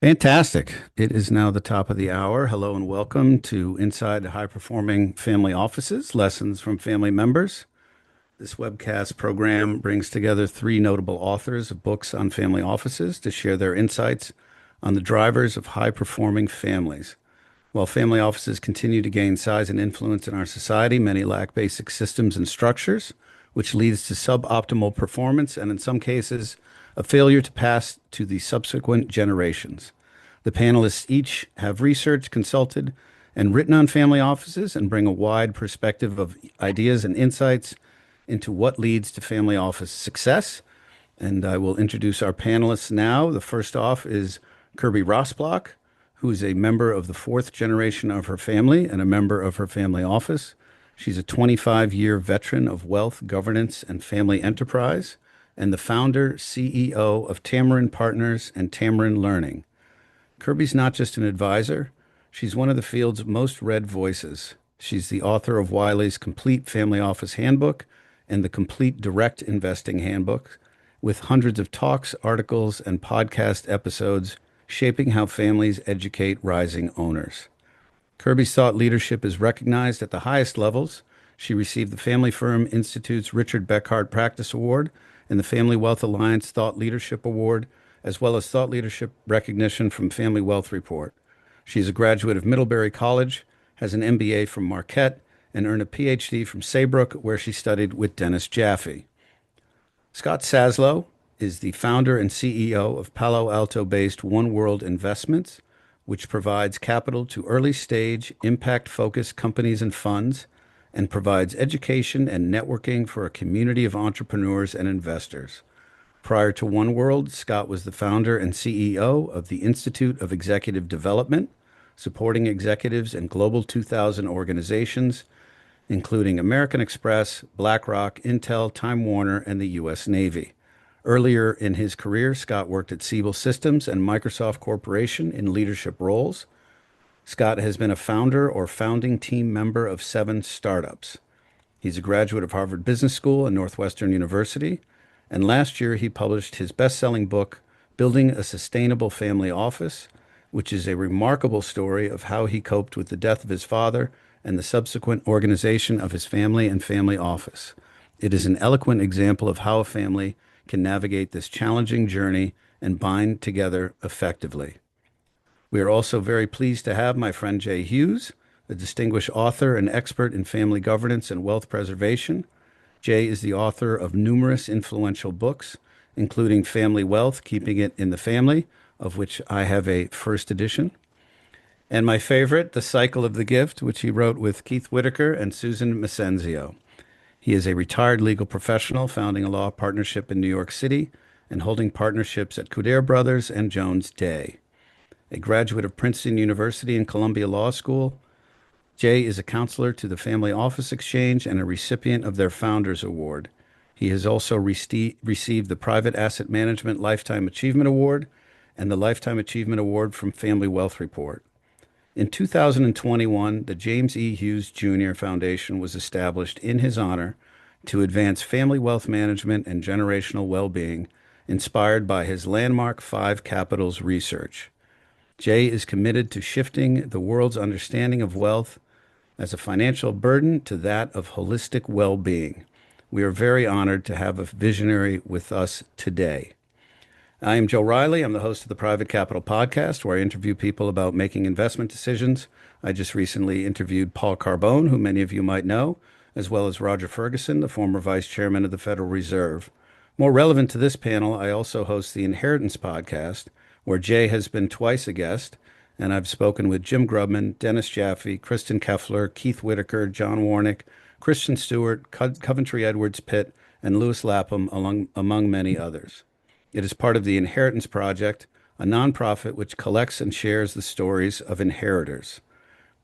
Fantastic. It is now the top of the hour. Hello and welcome to Inside High Performing Family Offices, Lessons from Family Members. This webcast program brings together three notable authors of books on family offices to share their insights on the drivers of high performing families. While family offices continue to gain size and influence in our society, many lack basic systems and structures, which leads to suboptimal performance and, in some cases, a failure to pass to the subsequent generations. The panelists each have researched, consulted, and written on family offices and bring a wide perspective of ideas and insights into what leads to family office success. And I will introduce our panelists now. The first off is Kirby Rosplock, who is a member of the fourth generation of her family and a member of her family office. She's a 25-year veteran of wealth, governance, and family enterprise, and the founder, CEO of Tamarind Partners and Tamarind Learning. Kirby's not just an advisor, she's one of the field's most read voices. She's the author of Wiley's Complete Family Office Handbook and the Complete Direct Investing Handbook, with hundreds of talks, articles, and podcast episodes shaping how families educate rising owners. Kirby's thought leadership is recognized at the highest levels. She received the Family Firm Institute's Richard Beckhart Practice Award and the Family Wealth Alliance Thought Leadership Award, as well as thought leadership recognition from Family Wealth Report. She's a graduate of Middlebury College, has an MBA from Marquette, and earned a PhD from Saybrook, where she studied with Dennis Jaffe. Scott Saslow is the founder and CEO of Palo Alto-based One World Investments, which provides capital to early-stage, impact-focused companies and funds, and provides education and networking for a community of entrepreneurs and investors. Prior to One World, Scott was the founder and CEO of the Institute of Executive Development, supporting executives in Global 2000 organizations, including American Express, BlackRock, Intel, Time Warner, and the U.S. Navy. Earlier in his career, Scott worked at Siebel Systems and Microsoft Corporation in leadership roles. Scott has been a founder or founding team member of 7 startups. He's a graduate of Harvard Business School and Northwestern University, and last year he published his best-selling book, Building a Sustainable Family Office, which is a remarkable story of how he coped with the death of his father and the subsequent organization of his family and family office. It is an eloquent example of how a family can navigate this challenging journey and bind together effectively. We are also very pleased to have my friend Jay Hughes, a distinguished author and expert in family governance and wealth preservation. Jay is the author of numerous influential books, including Family Wealth, Keeping It in the Family, of which I have a first edition, and my favorite, The Cycle of the Gift, which he wrote with Keith Whitaker and Susan Macenzio. He is a retired legal professional, founding a law partnership in New York City and holding partnerships at Couder Brothers and Jones Day. A graduate of Princeton University and Columbia Law School, Jay is a counselor to the Family Office Exchange and a recipient of their Founders Award. He has also received the Private Asset Management Lifetime Achievement Award and the Lifetime Achievement Award from Family Wealth Report. In 2021, the James E. Hughes Jr. Foundation was established in his honor to advance family wealth management and generational well-being, inspired by his landmark 5 Capitals research. Jay is committed to shifting the world's understanding of wealth as a financial burden to that of holistic well-being. We are very honored to have a visionary with us today. I am Joe Reilly. I'm the host of the Private Capital Podcast, where I interview people about making investment decisions. I just recently interviewed Paul Carbone, who many of you might know, as well as Roger Ferguson, the former vice chairman of the Federal Reserve. More relevant to this panel, I also host the Inheritance Podcast, where Jay has been twice a guest, and I've spoken with Jim Grubman, Dennis Jaffe, Kristen Keffler, Keith Whitaker, John Warnick, Christian Stewart, Coventry Edwards Pitt, and Louis Lapham, among many others. It is part of the Inheritance Project, a nonprofit which collects and shares the stories of inheritors.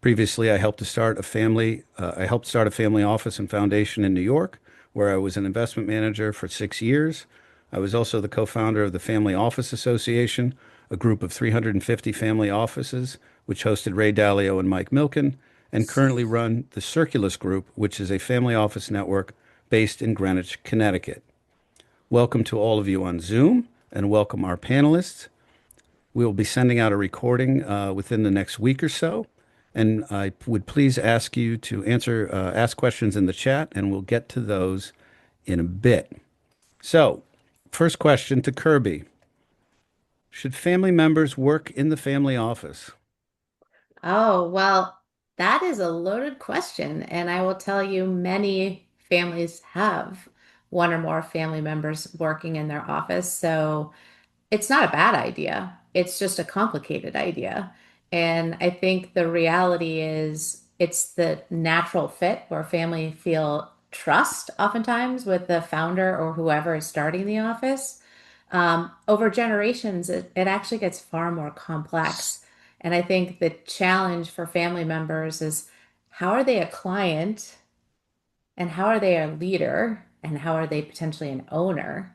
Previously, I helped start a family office and foundation in New York, where I was an investment manager for 6 years. I was also the co-founder of the Family Office Association, a group of 350 family offices, which hosted Ray Dalio and Mike Milken, and currently run the Circulus Group, which is a family office network based in Greenwich, Connecticut. Welcome to all of you on Zoom, and welcome our panelists. We'll be sending out a recording within the next week or so. And I would please ask you to ask questions in the chat, and we'll get to those in a bit. So, first question to Kirby. Should family members work in the family office? Oh, well, that is a loaded question. And I will tell you, many families have one or more family members working in their office. So it's not a bad idea. It's just a complicated idea. And I think the reality is it's the natural fit where family feel trust oftentimes with the founder or whoever is starting the office. Over generations, it actually gets far more complex. And I think the challenge for family members is how are they a client and how are they a leader and how are they potentially an owner?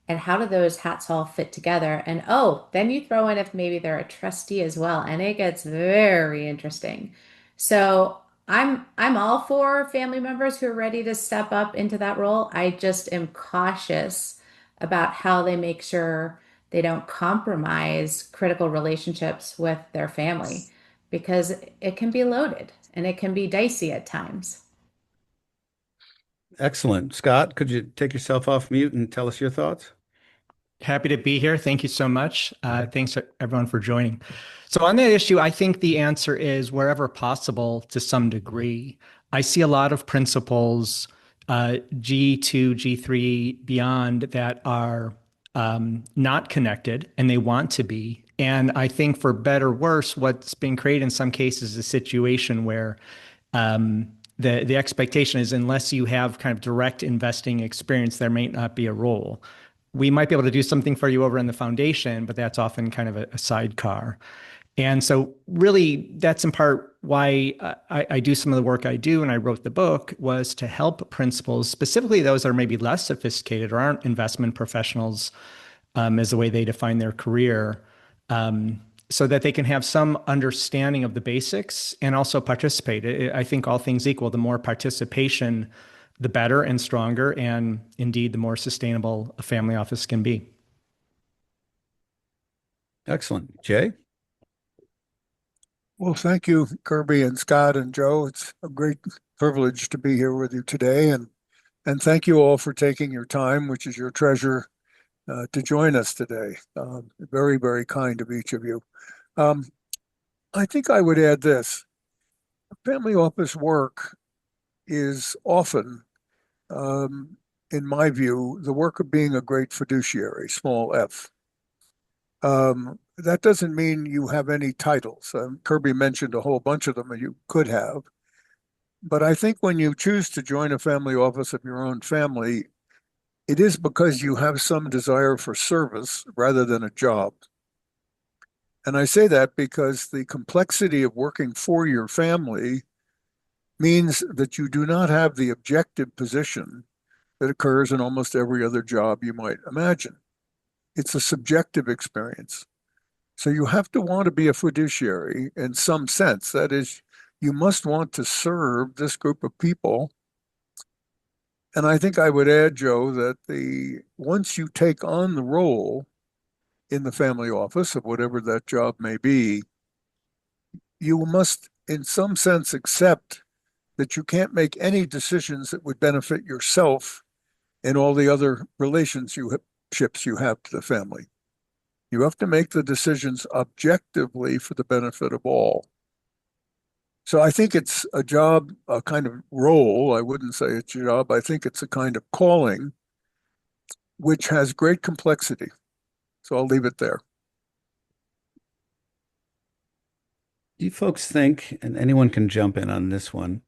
And how do those hats all fit together? And oh, then you throw in if maybe they're a trustee as well, and it gets very interesting. So I'm all for family members who are ready to step up into that role. I just am cautious about how they make sure they don't compromise critical relationships with their family because it can be loaded and it can be dicey at times. Excellent. Scott, could you take yourself off mute and tell us your thoughts? Happy to be here. Thank you so much. Thanks everyone for joining. So on that issue, I think the answer is wherever possible to some degree. I see a lot of principles, G2, G3, beyond that are not connected and they want to be. And I think for better or worse, what's been created in some cases is a situation where the expectation is unless you have kind of direct investing experience, there may not be a role. We might be able to do something for you over in the foundation, but that's often kind of a sidecar. And so really that's in part why I do some of the work I do and I wrote the book was to help principals, specifically those that are maybe less sophisticated or aren't investment professionals as the way they define their career, so that they can have some understanding of the basics and also participate. I think all things equal, the more participation, the better and stronger, and indeed, the more sustainable a family office can be. Excellent. Jay? Well, thank you, Kirby and Scott and Joe. It's a great privilege to be here with you today, and thank you all for taking your time, which is your treasure, to join us today. Very, very kind of each of you. Um, I think I would add this. Family office work is often, in my view, the work of being a great fiduciary, small f. That doesn't mean you have any titles. Kirby mentioned a whole bunch of them you could have. But I think when you choose to join a family office of your own family, it is because you have some desire for service rather than a job. And I say that because the complexity of working for your family means that you do not have the objective position that occurs in almost every other job you might imagine. It's a subjective experience. So you have to want to be a fiduciary in some sense. That is, you must want to serve this group of people. And I think I would add, Joe, that once you take on the role in the family office of whatever that job may be, you must, in some sense, accept that you can't make any decisions that would benefit yourself and all the other relationships you have to the family. You have to make the decisions objectively for the benefit of all. So I think it's a job, a kind of role. I wouldn't say it's a job. I think it's a kind of calling, which has great complexity. So I'll leave it there. Do you folks think, and anyone can jump in on this one,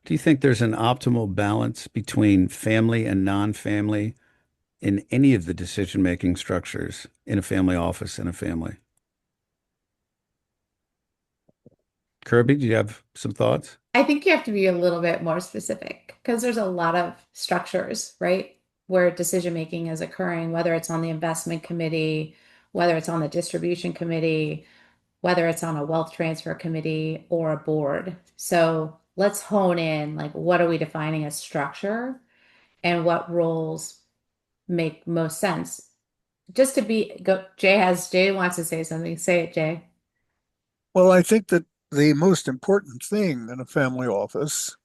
do you think there's an optimal balance between family and non-family in any of the decision-making structures in a family office in a family? Kirby, do you have some thoughts? I think you have to be a little bit more specific because there's a lot of structures, right? Where decision making is occurring, whether it's on the investment committee, whether it's on the distribution committee, whether it's on a wealth transfer committee or a board. So let's hone in like what are we defining as structure and what roles make most sense just to be go Jay wants to say something. Say it, Jay. Well, I think that the most important thing in a family office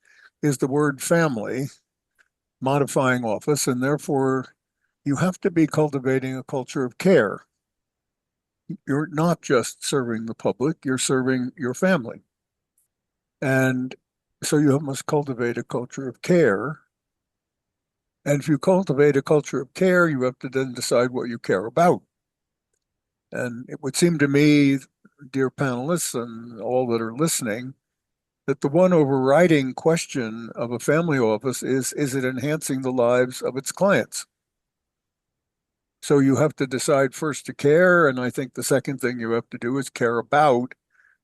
is the word family, modifying office, and therefore you have to be cultivating a culture of care. You're not just serving the public, you're serving your family. And so you must cultivate a culture of care. And if you cultivate a culture of care, you have to then decide what you care about. And it would seem to me, dear panelists and all that are listening, that the one overriding question of a family office is it enhancing the lives of its clients? So you have to decide first to care, and I think the second thing you have to do is care about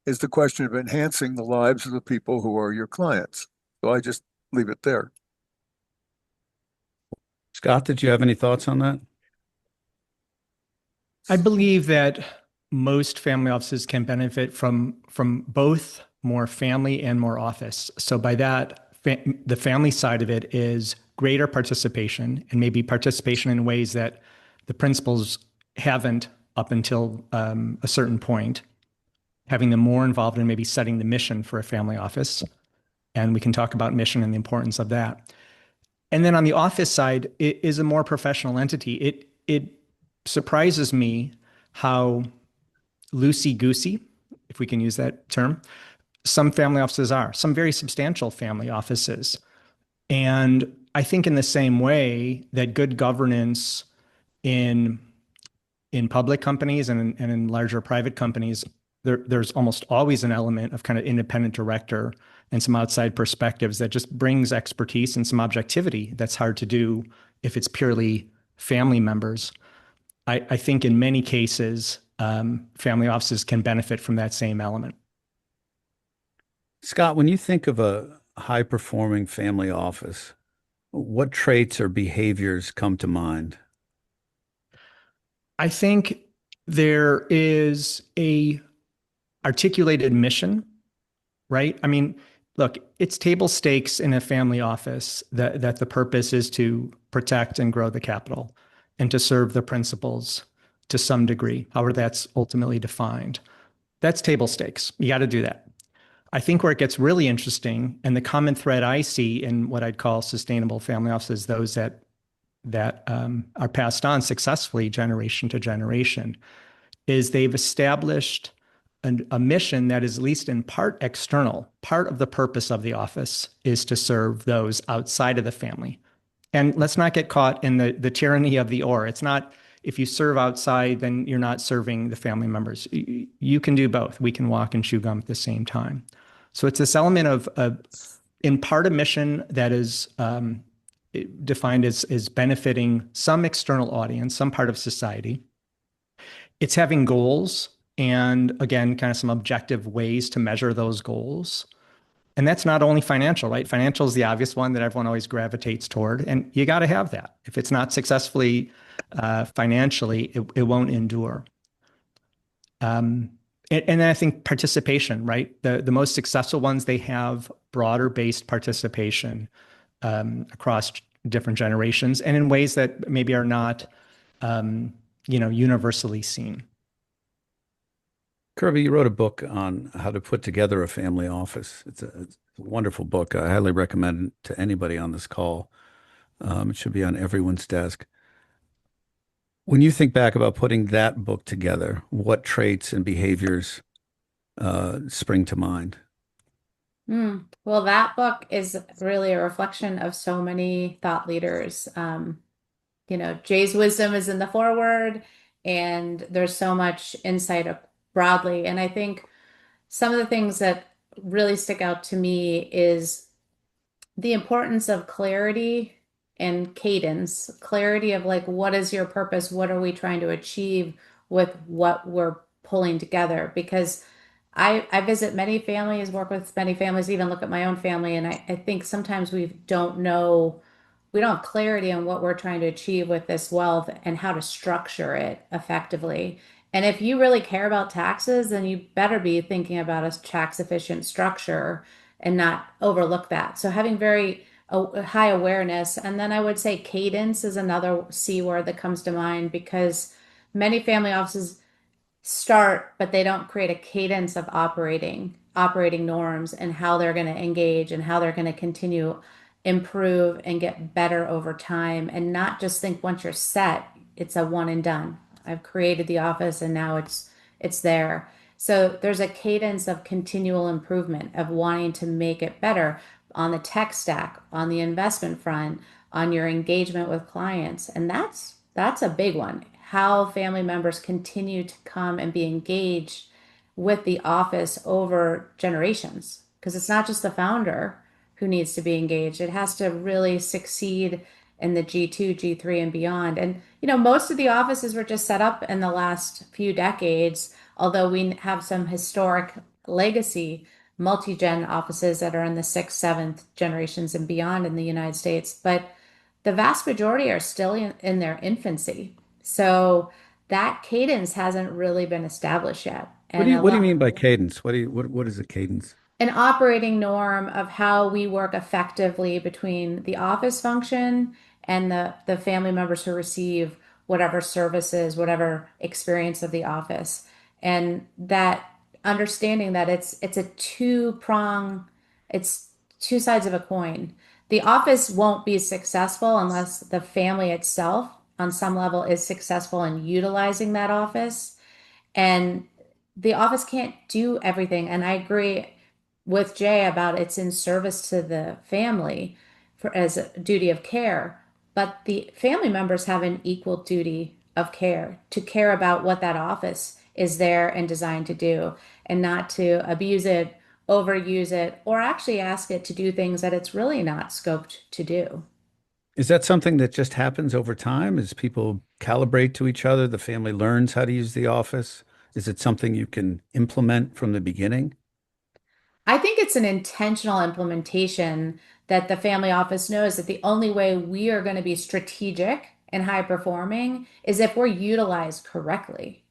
is the question of enhancing the lives of the people who are your clients. So I just leave it there. Scott, did you have any thoughts on that? I believe that most family offices can benefit from both more family and more office. So by that, the family side of it is greater participation and maybe participation in ways that the principals haven't up until a certain point, having them more involved in maybe setting the mission for a family office. And we can talk about mission and the importance of that. And then on the office side, it is a more professional entity. It surprises me how loosey-goosey, if we can use that term, some family offices are, some very substantial family offices. And I think in the same way that good governance in public companies and in larger private companies, there's almost always an element of kind of independent director and some outside perspectives that just brings expertise and some objectivity that's hard to do if it's purely family members. I think in many cases, family offices can benefit from that same element. Scott, when you think of a high performing family office, what traits or behaviors come to mind? I think there is a articulated mission, right? I mean, look, it's table stakes in a family office that the purpose is to protect and grow the capital and to serve the principals to some degree, however that's ultimately defined. That's table stakes. You got to do that. I think where it gets really interesting, and the common thread I see in what I'd call sustainable family offices, those that are passed on successfully generation to generation, is they've established a mission that is at least in part external. Part of the purpose of the office is to serve those outside of the family. And let's not get caught in the tyranny of the or. It's not if you serve outside, then you're not serving the family members. You can do both. We can walk and chew gum at the same time. So it's this element of in part a mission that is defined as benefiting some external audience, some part of society. It's having goals and again, kind of some objective ways to measure those goals. And that's not only financial, right? Financial is the obvious one that everyone always gravitates toward. And you got to have that. If it's not successfully financially, it won't endure. And then I think participation, right? The most successful ones, they have broader based participation across different generations and in ways that maybe are not, universally seen. Kirby, you wrote a book on how to put together a family office. It's a wonderful book. I highly recommend it to anybody on this call. It should be on everyone's desk. When you think back about putting that book together, what traits and behaviors spring to mind? Well, that book is really a reflection of so many thought leaders. Jay's wisdom is in the foreword, and there's so much insight broadly. And I think some of the things that really stick out to me is the importance of clarity and cadence, clarity of like, what is your purpose? What are we trying to achieve with what we're pulling together? Because I visit many families, work with many families, even look at my own family, and I think sometimes we don't have clarity on what we're trying to achieve with this wealth and how to structure it effectively. And if you really care about taxes, then you better be thinking about a tax efficient structure and not overlook that. So having very high awareness. And then I would say cadence is another C word that comes to mind because many family offices start, but they don't create a cadence of operating norms and how they're going to engage and how they're going to continue improve and get better over time and not just think once you're set, it's a one and done. I've created the office and now it's there. So there's a cadence of continual improvement of wanting to make it better on the tech stack, on the investment front, on your engagement with clients. And that's a big one. How family members continue to come and be engaged with the office over generations. Because it's not just the founder who needs to be engaged. It has to really succeed in the G2, G3, and beyond. And, most of the offices were just set up in the last few decades, although we have some historic legacy multi-gen offices that are in the sixth, seventh generations and beyond in the United States. But the vast majority are still in their infancy. So that cadence hasn't really been established yet. What do And you a what do you lot, mean by cadence? What is a cadence? an operating norm of how we work effectively between the office function and the family members who receive whatever services, whatever experience of the office. And that understanding that it's a it's two sides of a coin. The office won't be successful unless the family itself, on some level, is successful in utilizing that office. And the office can't do everything. And I agree with Jay about it's in service to the family for as a duty of care. But the family members have an equal duty of care to care about what that office is there and designed to do and not to abuse it, overuse it, or actually ask it to do things that it's really not scoped to do. Is that something that just happens over time as people calibrate to each other, the family learns how to use the office? Is it something you can implement from the beginning? I think it's an intentional implementation that the family office knows that the only way we are going to be strategic and high performing is if we're utilized correctly.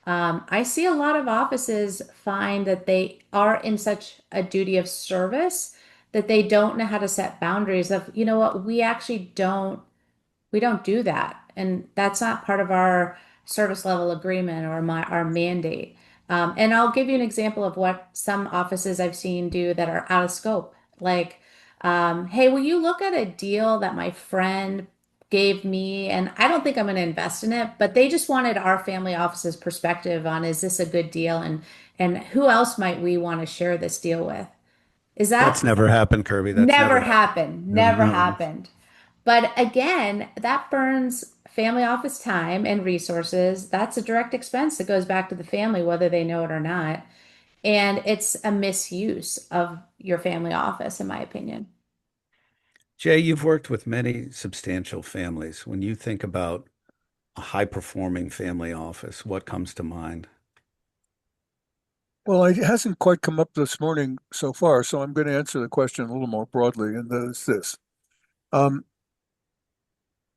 I see a lot of offices find that they are in such a duty of service that they don't know how to set boundaries of, you know what, we don't do that. And that's not part of our service level agreement or our mandate. And I'll give you an example of what some offices I've seen do that are out of scope. Like, hey, will you look at a deal that my friend gave me? And I don't think I'm going to invest in it, but they just wanted our family office's perspective on, is this a good deal? And who else might we want to share this deal with? Is That's that never happened, Kirby. That's never never happened. happened? No, Never no. happened. But again, that burns family office time and resources. That's a direct expense that goes back to the family, whether they know it or not. And it's a misuse of your family office, in my opinion. Jay, you've worked with many substantial families. When you think about a high-performing family office, what comes to mind? Well, it hasn't quite come up this morning so far, so I'm going to answer the question a little more broadly, and that is this. Um,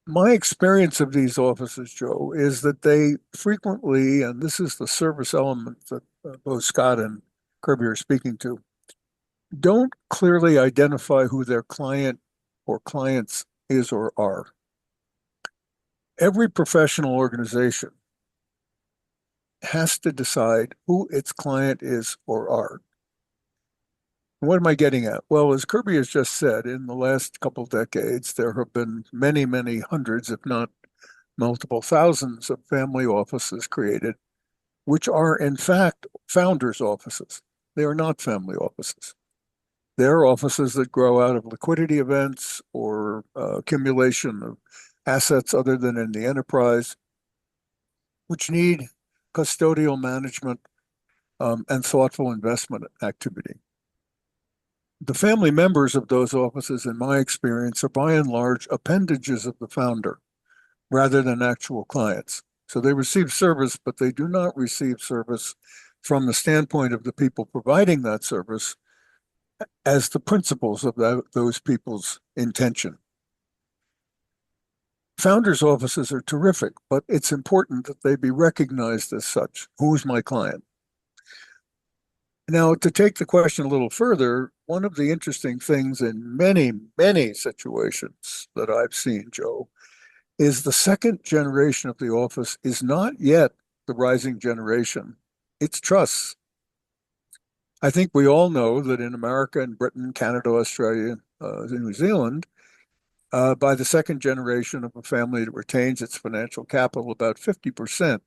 my experience of these offices, Joe, is that they frequently, and this is the service element that both Scott and Kirby are speaking to, don't clearly identify who their client or clients is or are. Every professional organization has to decide who its client is or are. What am I getting at? Well, as Kirby has just said, in the last couple of decades, there have been many, many hundreds, if not multiple thousands, of family offices created, which are in fact founders' offices. They are not family offices. They're offices that grow out of liquidity events or accumulation of assets other than in the enterprise, which need custodial management and thoughtful investment activity. The family members of those offices, in my experience, are by and large appendages of the founder rather than actual clients. So they receive service, but they do not receive service from the standpoint of the people providing that service as the principles of those people's intention. Founders' offices are terrific, but it's important that they be recognized as such. Who's my client? Now, to take the question a little further, one of the interesting things in many, many situations that I've seen, Joe, is the second generation of the office is not yet the rising generation. It's trusts. I think we all know that in America and Britain, Canada, Australia, New Zealand, by the second generation of a family that retains its financial capital, about 50%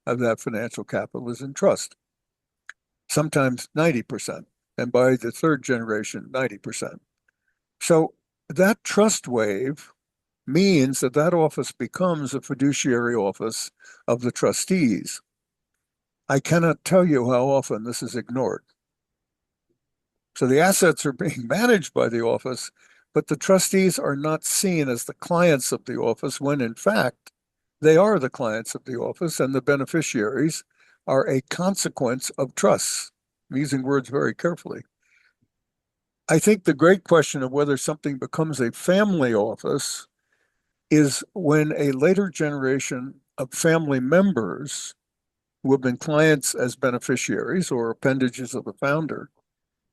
of that financial capital is in trust, sometimes 90%. And by the third generation, 90%. So that trust wave means that that office becomes a fiduciary office of the trustees. I cannot tell you how often this is ignored. So the assets are being managed by the office, but the trustees are not seen as the clients of the office when in fact they are the clients of the office and the beneficiaries are a consequence of trusts. I'm using words very carefully. I think the great question of whether something becomes a family office is when a later generation of family members who have been clients as beneficiaries or appendages of the founder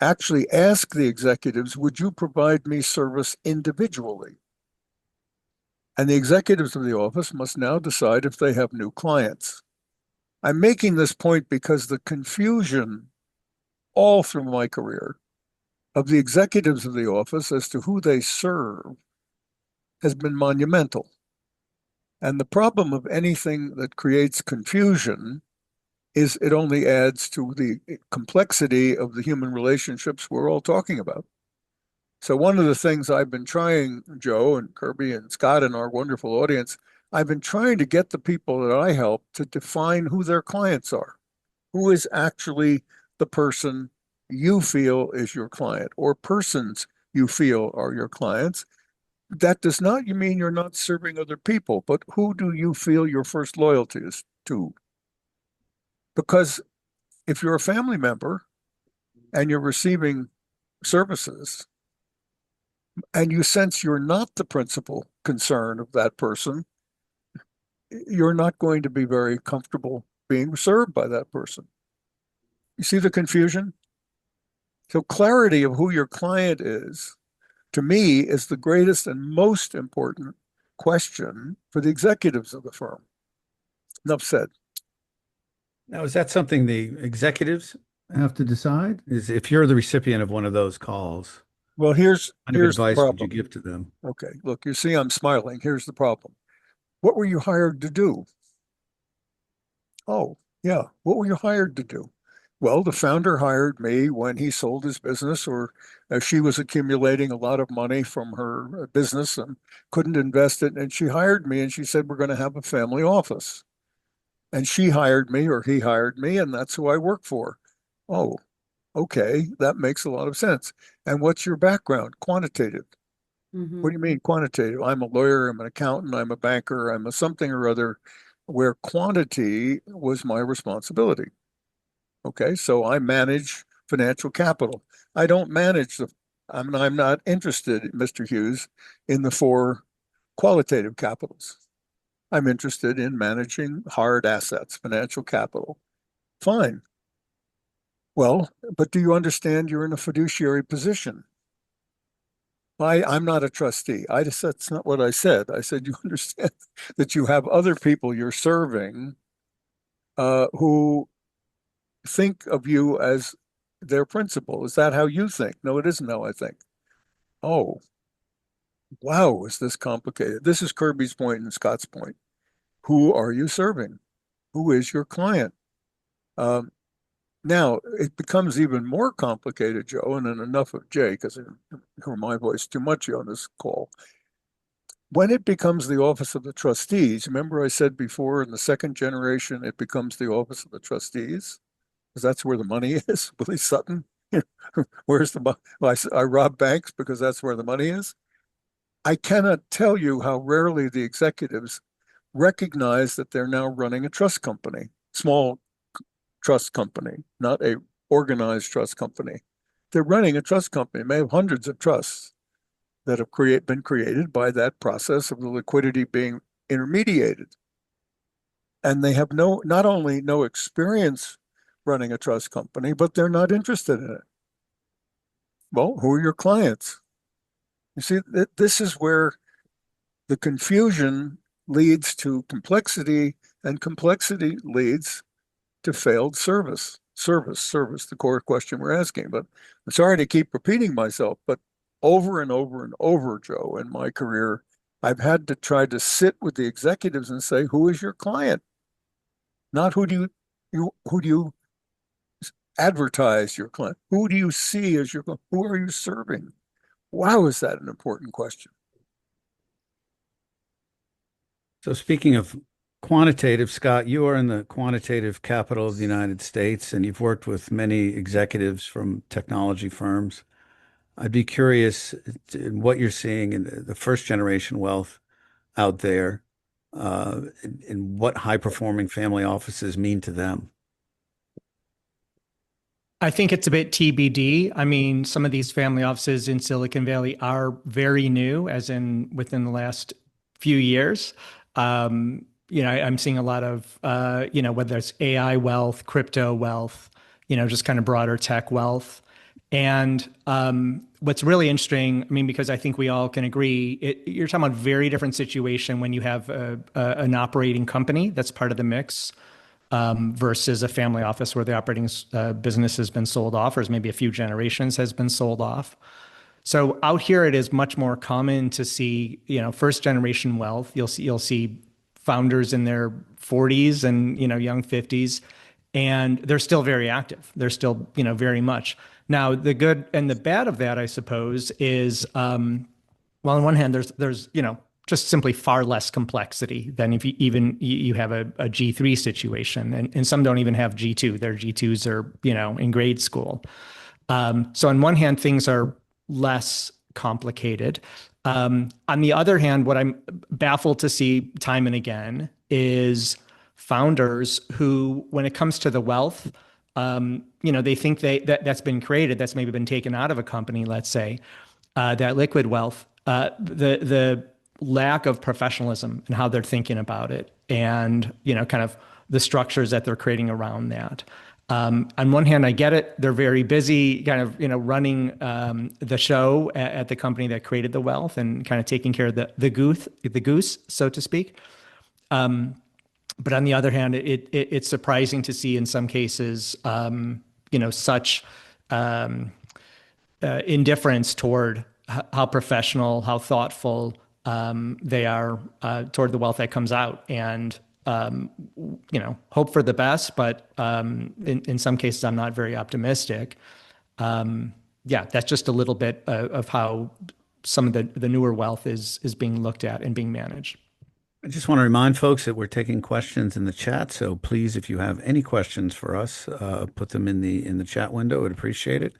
actually ask the executives, would you provide me service individually? And the executives of the office must now decide if they have new clients. I'm making this point because the confusion all through my career of the executives of the office as to who they serve has been monumental. And the problem of anything that creates confusion is it only adds to the complexity of the human relationships we're all talking about. So one of the things I've been trying, Joe and Kirby and Scott and our wonderful audience, I've been trying to get the people that I help to define who their clients are. Who is actually the person you feel is your client or persons you feel are your clients? That does not mean you're not serving other people, but who do you feel your first loyalty is to? Because if you're a family member and you're receiving services and you sense you're not the principal concern of that person, you're not going to be very comfortable being served by that person. You see the confusion? So clarity of who your client is, to me, is the greatest and most important question for the executives of the firm. Enough said. Now, is that something the executives have to decide? Is if you're the recipient of one of those calls, Well, here's what kind of the advice would you problem. give to them? Okay, look, you see I'm smiling. Here's the problem. What were you hired to do? Oh, yeah. What were you hired to do? Well, the founder hired me when he sold his business, or she was accumulating a lot of money from her business and couldn't invest it. And she hired me and she said, we're going to have a family office. And she hired me or he hired me, and that's who I work for. Oh, okay. That makes a lot of sense. And what's your background? Quantitative. What do you mean quantitative? I'm a lawyer, I'm an accountant, I'm a banker, I'm a something or other, where quantity was my responsibility. Okay, so I manage financial capital. I don't manage I'm not interested, Mr. Hughes, in the four qualitative capitals. I'm interested in managing hard assets, financial capital. Fine. Well, but do you understand you're in a fiduciary position? I'm not a trustee. That's not what I said. I said you understand that you have other people you're serving who think of you as their principal. Is that how you think? No, it isn't how I think. Oh, wow, is this complicated? This is Kirby's point and Scott's point. Who are you serving? Who is your client? Um, Now it becomes even more complicated, Joe, and then enough of Jay, because I hear my voice too much on this call. When it becomes the office of the trustees, remember I said before in the second generation, it becomes the office of the trustees, because that's where the money is. Willie Sutton, where's the money? Well, I rob banks because that's where the money is. I cannot tell you how rarely the executives recognize that they're now running a trust company, small trust company, not a organized trust company. They're running a trust company. They may have hundreds of trusts that have been created by that process of the liquidity being intermediated. And they have not only no experience running a trust company, but they're not interested in it. Well, who are your clients? You see, this is where the confusion leads to complexity, and complexity leads to failed service. Service, the core question we're asking. But I'm sorry to keep repeating myself, but over and over and over, Joe, in my career, I've had to try to sit with the executives and say, who is your client? Not who do you advertise your client? Who do you see as your client? Who are you serving? Wow, is that an important question? So speaking of quantitative, Scott, you are in the quantitative capital of the United States, and you've worked with many executives from technology firms. I'd be curious in what you're seeing in the first generation wealth out there, and what high performing family offices mean to them. I think it's a bit TBD. I mean, some of these family offices in Silicon Valley are very new, as in within the last few years. I'm seeing a lot of, whether it's AI wealth, crypto wealth, just kind of broader tech wealth. And what's really interesting, I mean, because I think we all can agree, you're talking about a very different situation when you have an operating company that's part of the mix versus a family office where the operating business has been sold off, or maybe a few generations has been sold off. So out here, it is much more common to see, first generation wealth. You'll see founders in their 40s and young 50s, and they're still very active. They're still very much. Now, the good and the bad of that, I suppose, is well, on one hand, there's just simply far less complexity than if you have a G3 situation, and some don't even have G2. Their G2s are in grade school. So on one hand, things are less complicated. On the other hand, what I'm baffled to see time and again is founders who, when it comes to the wealth, they think that's been created, that's maybe been taken out of a company, let's say, that liquid wealth, the lack of professionalism and how they're thinking about it, and kind of the structures that they're creating around that. On one hand, I get it; they're very busy, kind of running the show at the company that created the wealth and kind of taking care of the goose, so to speak. But on the other hand, it's surprising to see in some cases, such indifference toward how professional, how thoughtful they are toward the wealth that comes out, and hope for the best. But in some cases, I'm not very optimistic. That's just a little bit of how some of the newer wealth is being looked at and being managed. I just want to remind folks that we're taking questions in the chat. So please, if you have any questions for us, put them in the chat window. I'd appreciate it.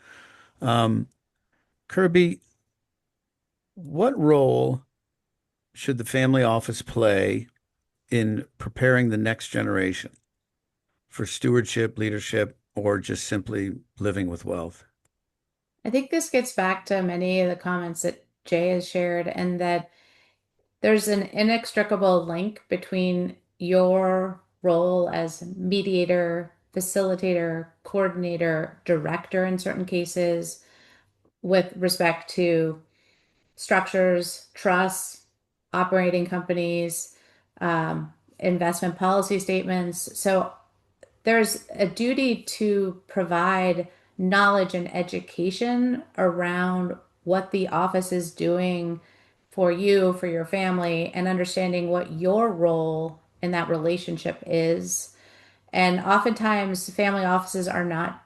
Kirby, what role should the family office play in preparing the next generation for stewardship, leadership, or just simply living with wealth? I think this gets back to many of the comments that Jay has shared, and that there's an inextricable link between your role as mediator, facilitator, coordinator, director in certain cases, with respect to structures, trusts, operating companies, investment policy statements. So there's a duty to provide knowledge and education around what the office is doing for you, for your family, and understanding what your role in that relationship is. And oftentimes, family offices are not,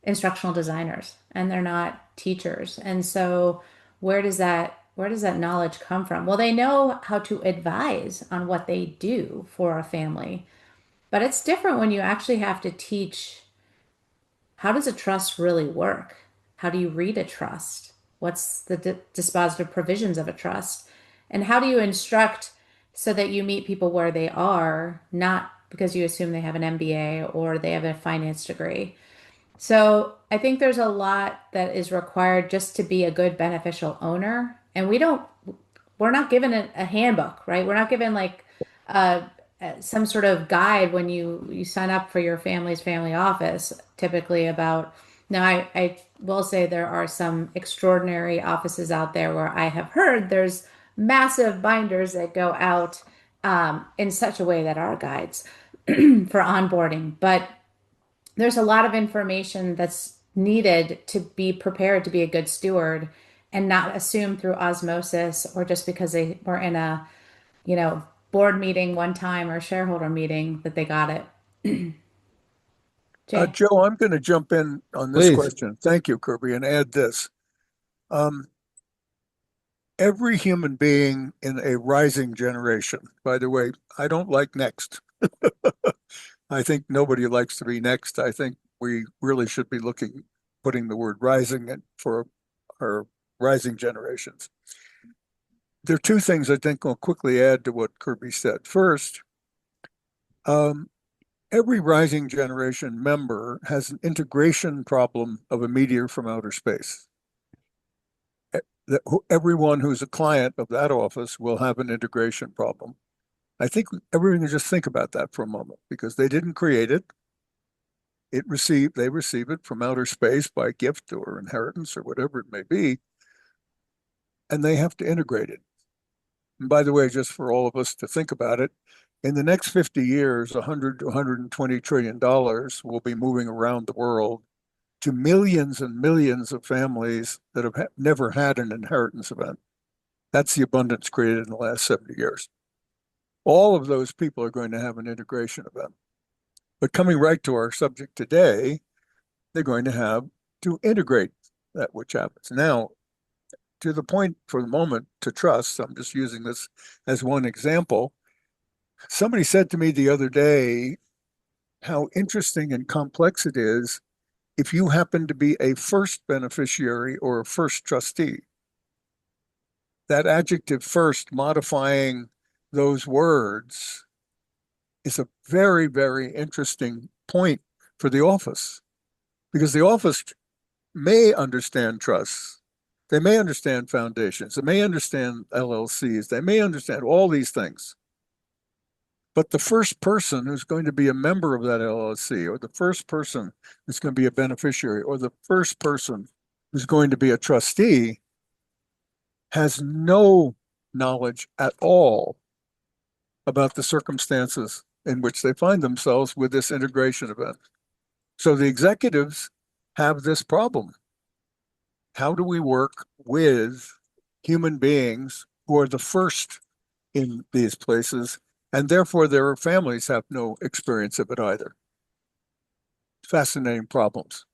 instructional designers, and they're not teachers. And so, where does that knowledge come from? Well, they know how to advise on what they do for a family, but it's different when you actually have to teach, how does a trust really work? How do you read a trust? What's the dispositive provisions of a trust? And how do you instruct so that you meet people where they are, not because you assume they have an MBA or they have a finance degree? So I think there's a lot that is required just to be a good beneficial owner. And we're not given a handbook, right? We're not given like uh, some sort of guide when you sign up for your family's family office, typically about. Now, I will say there are some extraordinary offices out there where I have heard there's massive binders that go out in such a way that are guides for onboarding. But there's a lot of information that's needed to be prepared to be a good steward and not assume through osmosis or just because they were in a, you know, board meeting one time or shareholder meeting that they got it. Jay. Joe, I'm going to jump in on this Please. question. Thank you, Kirby, and add this. Um, every human being in a rising generation, by the way, I don't like next. I think nobody likes to be next. I think we really should be putting the word rising in for our rising generations. There are two things I think I'll quickly add to what Kirby said. First, every rising generation member has an integration problem of a meteor from outer space. Everyone who's a client of that office will have an integration problem. I think everyone can just think about that for a moment because they didn't create it. They receive it from outer space by gift or inheritance or whatever it may be, and they have to integrate it. And by the way, just for all of us to think about it, in the next 50 years, 100 to 120 trillion dollars will be moving around the world to millions and millions of families that have never had an inheritance event. That's the abundance created in the last 70 years. All of those people are going to have an integration event. But coming right to our subject today, they're going to have to integrate that which happens. Now, to the point for the moment to trust, I'm just using this as one example. Somebody said to me the other day how interesting and complex it is if you happen to be a first beneficiary or a first trustee. That adjective first modifying those words is a very, very interesting point for the office because the office may understand trusts. They may understand foundations. They may understand LLCs. They may understand all these things. But the first person who's going to be a member of that LLC, or the first person who's going to be a beneficiary, or the first person who's going to be a trustee has no knowledge at all about the circumstances in which they find themselves with this integration event. So the executives have this problem. How do we work with human beings who are the first in these places, and therefore their families have no experience of it either? Fascinating problems.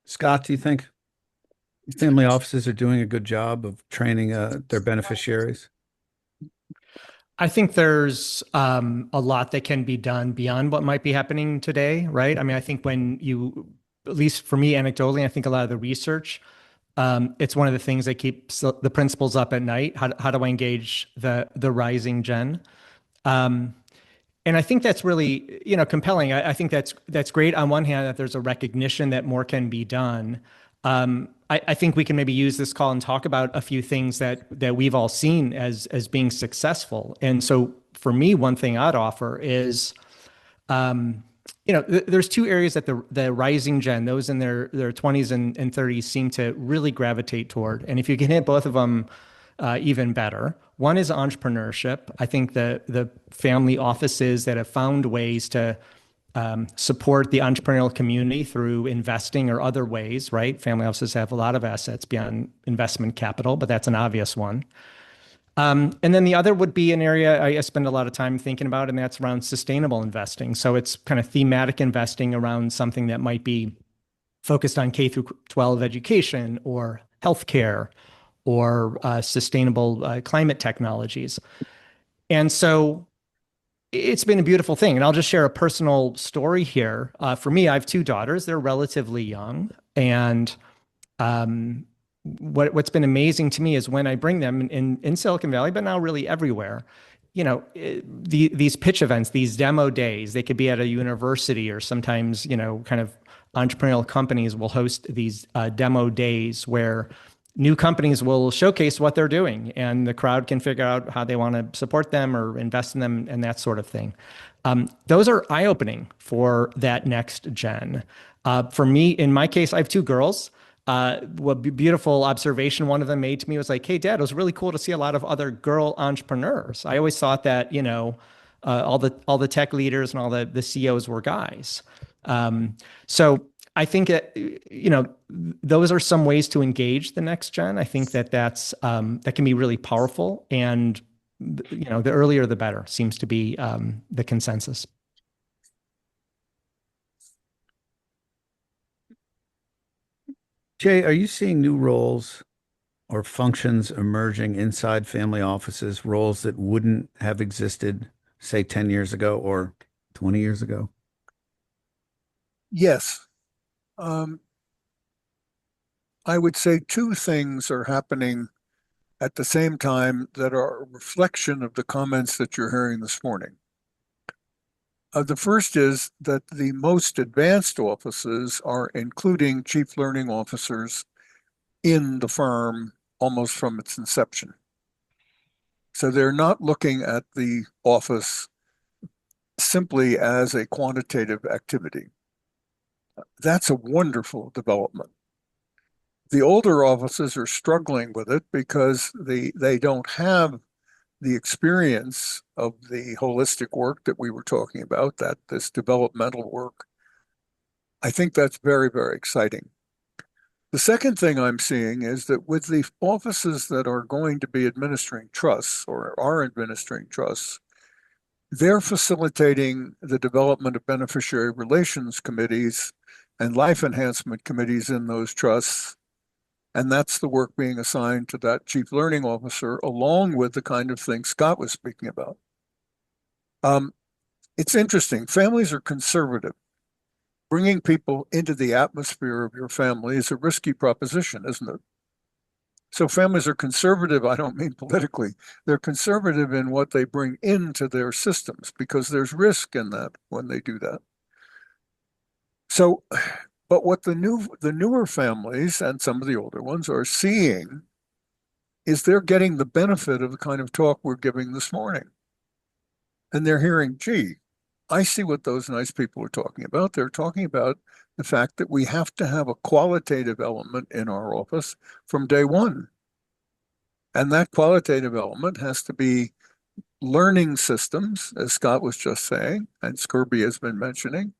Scott, do you think family offices are doing a good job of training their beneficiaries? I think there's a lot that can be done beyond what might be happening today, right? I mean, I think when you, at least for me anecdotally, I think a lot of the research, it's one of the things that keeps the principals up at night. How do I engage the rising gen? And I think that's really, compelling. I think that's great on one hand that there's a recognition that more can be done. I think we can maybe use this call and talk about a few things that we've all seen as being successful. And so for me, one thing I'd offer is, there's two areas that the rising gen, those in their 20s and 30s, seem to really gravitate toward. And if you can hit both of them, even better. One is entrepreneurship. I think the family offices that have found ways to support the entrepreneurial community through investing or other ways, right? Family offices have a lot of assets beyond investment capital, but that's an obvious one. And then the other would be an area I spend a lot of time thinking about, and that's around sustainable investing. So it's kind of thematic investing around something that might be focused on K through 12 education or healthcare or sustainable climate technologies. And so it's been a beautiful thing. And I'll just share a personal story here. For me, I have two daughters. They're relatively young. And what's been amazing to me is when I bring them in Silicon Valley, but now really everywhere, these pitch events, these demo days, they could be at a university or sometimes, kind of entrepreneurial companies will host these demo days where new companies will showcase what they're doing and the crowd can figure out how they want to support them or invest in them and that sort of thing. Those are eye-opening for that next gen. For me, in my case, I have two girls. What beautiful observation one of them made to me was like, "Hey, Dad, it was really cool to see a lot of other girl entrepreneurs. I always thought that, all the tech leaders and all the CEOs were guys." So I think that, those are some ways to engage the next gen. I think that can be really powerful, and the earlier the better seems to be the consensus. Jay, are you seeing new roles or functions emerging inside family offices, roles that wouldn't have existed, say, 10 years ago or 20 years ago? Yes. Um, I would say two things are happening at the same time that are a reflection of the comments that you're hearing this morning. The first is that the most advanced offices are including chief learning officers in the firm almost from its inception. So they're not looking at the office simply as a quantitative activity. That's a wonderful development. The older offices are struggling with it because they don't have the experience of the holistic work that we were talking about, that this developmental work. I think that's very, very exciting. The second thing I'm seeing is that with the offices that are going to be administering trusts or are administering trusts, they're facilitating the development of beneficiary relations committees and life enhancement committees in those trusts. And that's the work being assigned to that chief learning officer, along with the kind of thing Scott was speaking about. It's interesting. Families are conservative. Bringing people into the atmosphere of your family is a risky proposition, isn't it? So families are conservative. I don't mean politically. They're conservative in what they bring into their systems because there's risk in that when they do that. So, but what the newer families and some of the older ones are seeing is they're getting the benefit of the kind of talk we're giving this morning. And they're hearing, gee, I see what those nice people are talking about. They're talking about the fact that we have to have a qualitative element in our office from day one. And that qualitative element has to be learning systems, as Scott was just saying, and Kirby has been mentioning,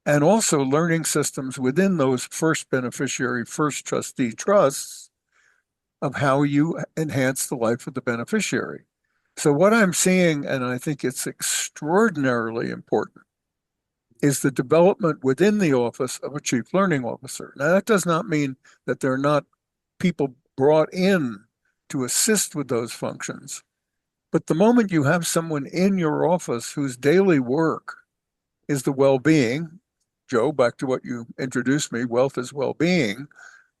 and also learning systems within those first beneficiary, first trustee trusts of how you enhance the life of the beneficiary. So what I'm seeing, and I think it's extraordinarily important, is the development within the office of a chief learning officer. Now, that does not mean that there are not people brought in to assist with those functions. But the moment you have someone in your office whose daily work is the well-being, Joe, back to what you introduced me, wealth is well-being,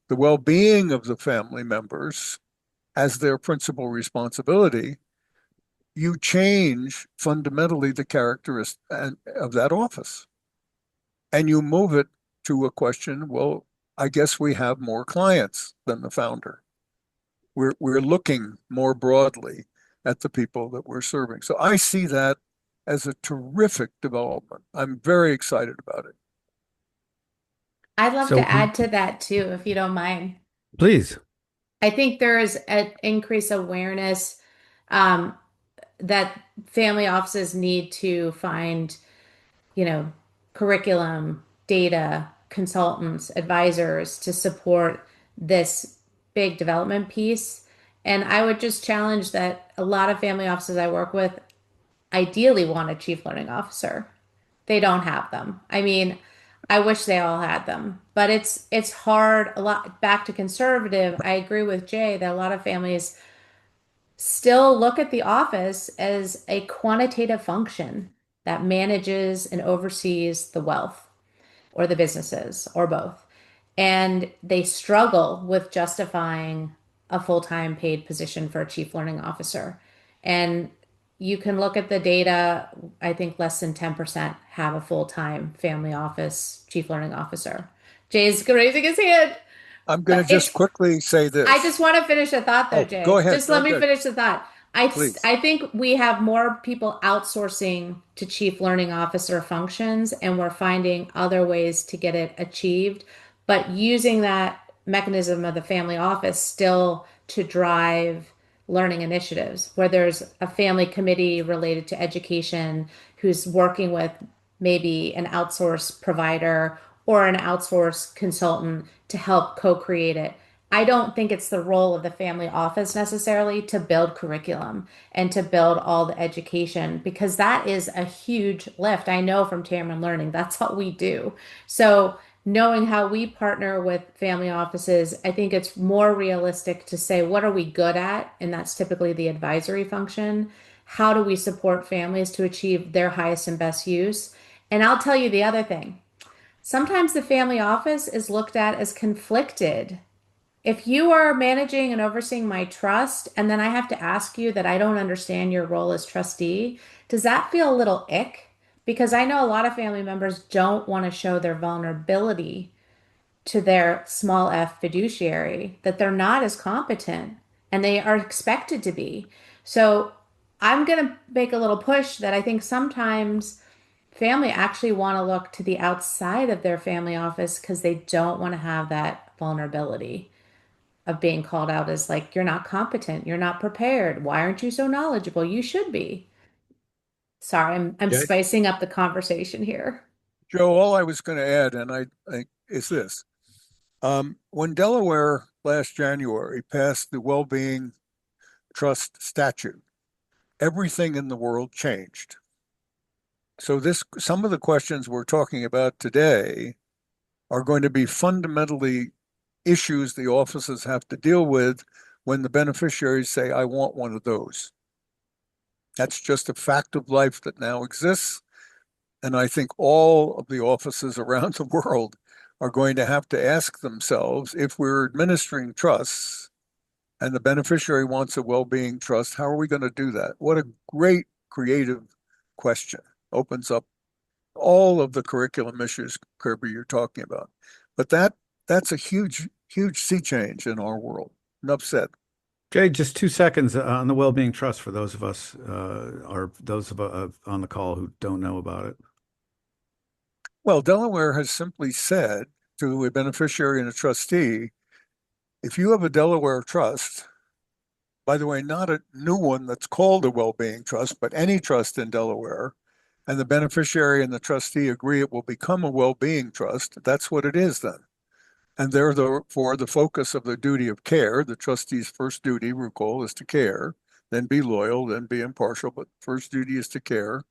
the well-being of the family members as their principal responsibility, you change fundamentally the characteristic of that office. And you move it to a question, well, I guess we have more clients than the founder. We're looking more broadly at the people that we're serving. So I see that as a terrific development. I'm very excited about it. I'd love So to add to that too, if you don't mind. please. I think there is an increased awareness um, that family offices need to find, you know, curriculum, data, consultants, advisors to support this big development piece. And I would just challenge that a lot of family offices I work with ideally want a chief learning officer. They don't have them. I mean, I wish they all had them, but it's hard a lot. Back to conservative, I agree with Jay that a lot of families still look at the office as a quantitative function that manages and oversees the wealth or the businesses or both. And they struggle with justifying a full-time paid position for a chief learning officer. And you can look at the data, I think less than 10% have a full-time family office chief learning officer. Jay's raising his hand. I'm going to But just quickly say I this. just want to finish a thought though, Oh, go Jay. ahead. Just Go let me ahead, finish the thought. I please. I think we have more people outsourcing to chief learning officer functions, and we're finding other ways to get it achieved. But using that mechanism of the family office still to drive learning initiatives, where there's a family committee related to education who's working with maybe an outsourced provider or an outsourced consultant to help co-create it. I don't think it's the role of the family office necessarily to build curriculum and to build all the education because that is a huge lift. I know from Tamarind Learning, that's what we do. So knowing how we partner with family offices, I think it's more realistic to say, what are we good at? And that's typically the advisory function. How do we support families to achieve their highest and best use? And I'll tell you the other thing. Sometimes the family office is looked at as conflicted. If you are managing and overseeing my trust, and then I have to ask you that I don't understand your role as trustee, does that feel a little ick? Because I know a lot of family members don't want to show their vulnerability to their small f fiduciary, that they're not as competent and they are expected to be. So I'm going to make a little push that I think sometimes family actually want to look to the outside of their family office because they don't want to have that vulnerability of being called out as like, you're not competent, you're not prepared. Why aren't you so knowledgeable? You should be. Sorry, I'm Okay. spicing up the conversation here. Joe, all I was going to add, and is this. When Delaware last January passed the Well-Being Trust statute, everything in the world changed. So some of the questions we're talking about today are going to be fundamentally issues the offices have to deal with when the beneficiaries say, I want one of those. That's just a fact of life that now exists. And I think all of the offices around the world are going to have to ask themselves, if we're administering trusts and the beneficiary wants a well-being trust, how are we going to do that? What a great creative question. Opens up all of the curriculum issues, Kirby, you're talking about. But that's a huge, huge sea change in our world. Enough said. Jay, just 2 seconds on the well-being trust for those of us or those of on the call who don't know about it. Well, Delaware has simply said to a beneficiary and a trustee, if you have a Delaware trust, by the way, not a new one that's called a well-being trust, but any trust in Delaware, and the beneficiary and the trustee agree it will become a well-being trust, that's what it is then. And therefore, the focus of the duty of care, the trustee's first duty, recall, is to care, then be loyal, then be impartial, but first duty is to care.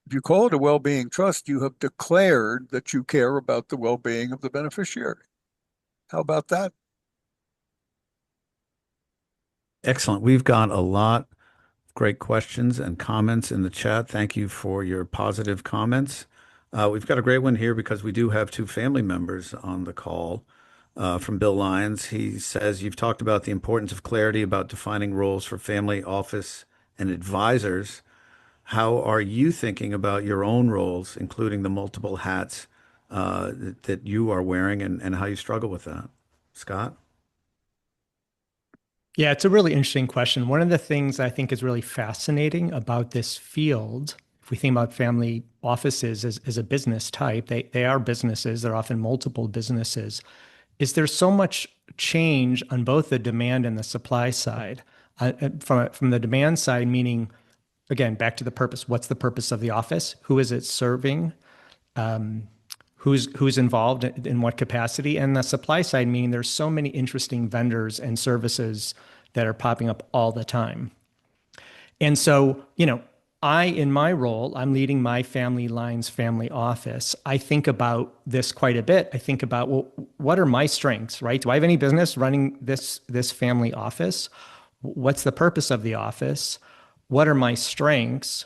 If you call it a well-being trust, you have declared that you care about the well-being of the beneficiary. How about that? Excellent. We've got a lot of great questions and comments in the chat. Thank you for your positive comments. We've got a great one here because we do have two family members on the call. From Bill Lyons, he says, you've talked about the importance of clarity about defining roles for family office and advisors. How are you thinking about your own roles, including the multiple hats that you are wearing and how you struggle with that? Scott? Yeah, it's a really interesting question. One of the things I think is really fascinating about this field, if we think about family offices as a business type, they are businesses, they're often multiple businesses, is there's so much change on both the demand and the supply side. From the demand side, meaning, again, back to the purpose. What's the purpose of the office? Who is it serving? Who's involved in what capacity? And the supply side, meaning there's so many interesting vendors and services that are popping up all the time. And so, in my role, I'm leading my family lines family office. I think about this quite a bit. I think about, well, what are my strengths, right? Do I have any business running this family office? What's the purpose of the office? What are my strengths?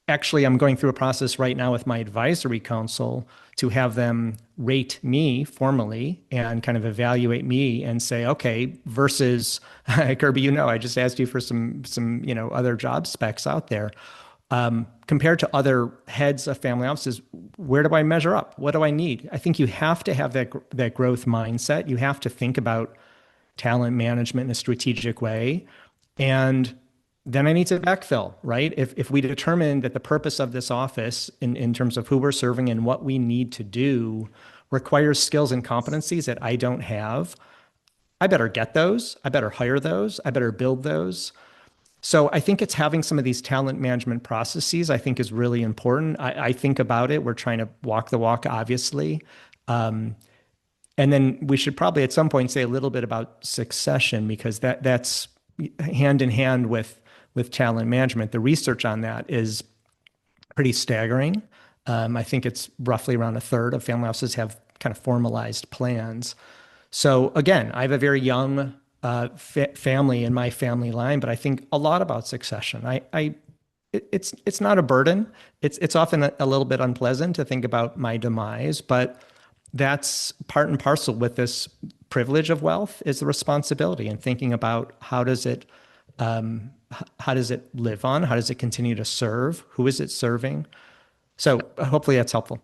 Actually, I'm going through a process right now with my advisory council to have them rate me formally and kind of evaluate me and say, okay, versus Kirby, I just asked you for some other job specs out there. Compared to other heads of family offices, where do I measure up? What do I need? I think you have to have that growth mindset. You have to think about talent management in a strategic way. And then I need to backfill, right? If we determine that the purpose of this office in terms of who we're serving and what we need to do requires skills and competencies that I don't have, I better get those. I better hire those. I better build those. So I think it's having some of these talent management processes, I think is really important. I think about it. We're trying to walk the walk, obviously. And then we should probably at some point say a little bit about succession because that's hand in hand with talent management. The research on that is pretty staggering. I think it's roughly around a third of family offices have kind of formalized plans. So again, I have a very young family in my family line, but I think a lot about succession. It's not a burden. It's often a little bit unpleasant to think about my demise, but that's part and parcel with this privilege of wealth is the responsibility and thinking about how does it live on? How does it continue to serve? Who is it serving? So hopefully that's helpful.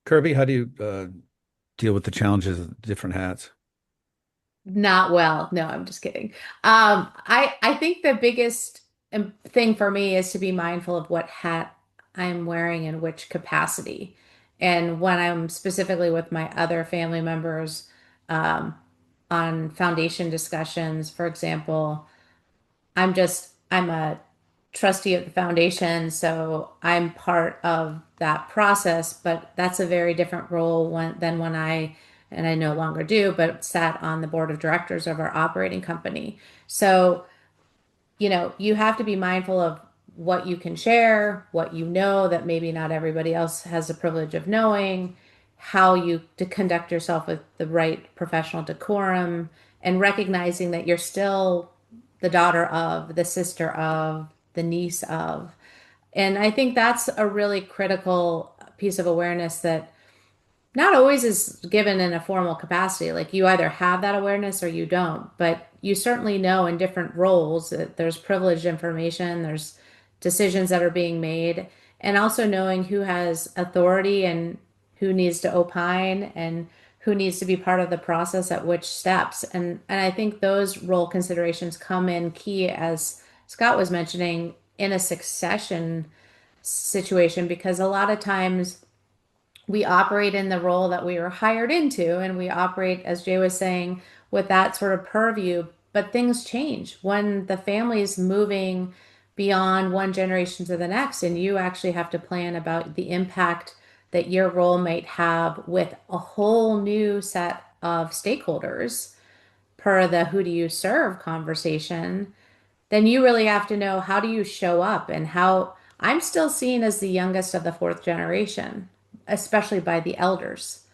Kirby, how do you deal with the challenges of different hats? Not well. No, I'm just kidding. I think the biggest thing for me is to be mindful of what hat I'm wearing in which capacity. And when I'm specifically with my other family members, um, on foundation discussions, for example, I'm a trustee of the foundation, so I'm part of that process, but that's a very different role than when and I no longer do, but sat on the board of directors of our operating company. So you have to be mindful of what you can share, what you know that maybe not everybody else has the privilege of knowing, how you to conduct yourself with the right professional decorum, and recognizing that you're still the daughter of, the sister of, the niece of. And I think that's a really critical piece of awareness that not always is given in a formal capacity. Like you either have that awareness or you don't, but you certainly know in different roles that there's privileged information, there's decisions that are being made, and also knowing who has authority and who needs to opine and who needs to be part of the process at which steps. And I think those role considerations come in key, as Scott was mentioning, in a succession situation, because a lot of times we operate in the role that we were hired into, and we operate, as Jay was saying, with that sort of purview. But things change when the family is moving beyond one generation to the next, and you actually have to plan about the impact that your role might have with a whole new set of stakeholders per the who do you serve conversation. Then you really have to know, how do you show up, and how I'm still seen as the youngest of the fourth generation, especially by the elders.